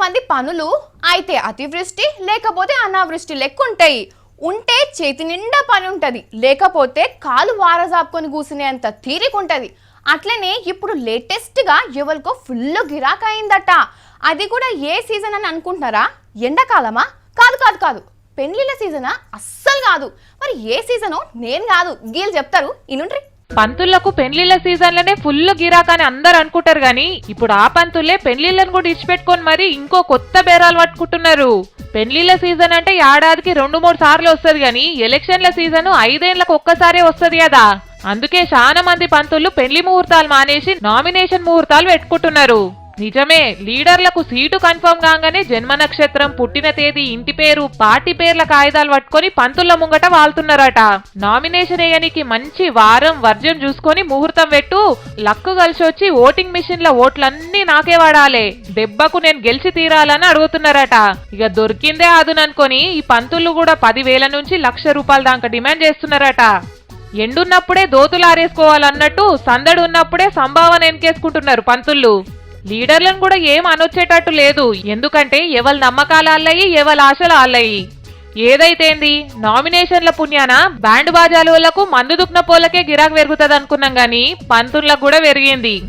మంది పనులు అయితే అతివృష్టి లేకపోతే అనావృష్టి లెక్కుంటాయి. ఉంటే చేతి నిండా పని ఉంటది, లేకపోతే కాలు వారజాపుకొని కూసునేంత తీరికుంటది. అట్లనే ఇప్పుడు లేటెస్ట్ గా ఎవరికో ఫుల్ గిరాక్ అయిందట. అది కూడా ఏ సీజన్ అని అనుకుంటున్నారా? ఎండాకాలమా? కాదు కాదు కాదు, పెళ్లిళ్ళ సీజనా? అస్సలు కాదు. మరి ఏ సీజనో నేను కాదు, గీళ్ళు చెప్తారు ఇనుండ్రి. పంతులకు పెళ్లిళ్ల సీజన్లనే ఫుల్ గిరాక్ అని అందరు అనుకుంటారు గాని ఇప్పుడు ఆ పంతులే పెళ్లిళ్లను కూడా ఇచ్చిపెట్టుకొని మరి ఇంకో కొత్త బేరాలు పట్టుకుంటున్నారు. పెళ్లిళ్ల సీజన్ అంటే ఏడాదికి 2-3 సార్లు వస్తుంది గాని ఎలక్షన్ల సీజన్ 5 ఏళ్లకు ఒక్కసారే వస్తుంది కదా. అందుకే చాలా మంది పంతులు పెళ్లి ముహూర్తాలు మానేసి నామినేషన్ ముహూర్తాలు పెట్టుకుంటున్నారు. నిజమే, లీడర్లకు సీటు కన్ఫర్మ్ కాగానే జన్మ నక్షత్రం, పుట్టిన తేదీ, ఇంటి పేరు, పార్టీ పేర్ల కాగితాలు పట్టుకొని పంతుల ముంగట వాళ్తున్నారట. నామినేషన్ వేయనికి మంచి వారం వర్జం చూసుకొని ముహూర్తం పెట్టు, లక్కు కలిసి వచ్చి ఓటింగ్ మిషన్ లో ఓట్లన్నీ నాకే వాడాలి, దెబ్బకు నేను గెలిచి తీరాలని అడుగుతున్నారట. ఇక దొరికిందే అదుననుకొని ఈ పంతులు కూడా 10,000 నుంచి ₹1,00,000 దాకా డిమాండ్ చేస్తున్నారట. ఎండున్నప్పుడే దోతులు ఆరేసుకోవాలన్నట్టు సందడి ఉన్నప్పుడే సంభావన ఎన్కేసుకుంటున్నారు పంతుళ్ళు. లీడర్లను కూడా ఏం అనొచ్చేటట్టు లేదు, ఎందుకంటే ఎవరి నమ్మకాలు అల్లయి, ఎవరి ఆశలు అల్లయి. ఏదైతేంది, నామినేషన్ల పుణ్యాన బ్యాండ్ బాజాల వాళ్ళకు మందు దుక్న పోలకే గిరాక్ పెరుగుతుంది అనుకున్నాం గానీ పంతులకు కూడా పెరిగింది.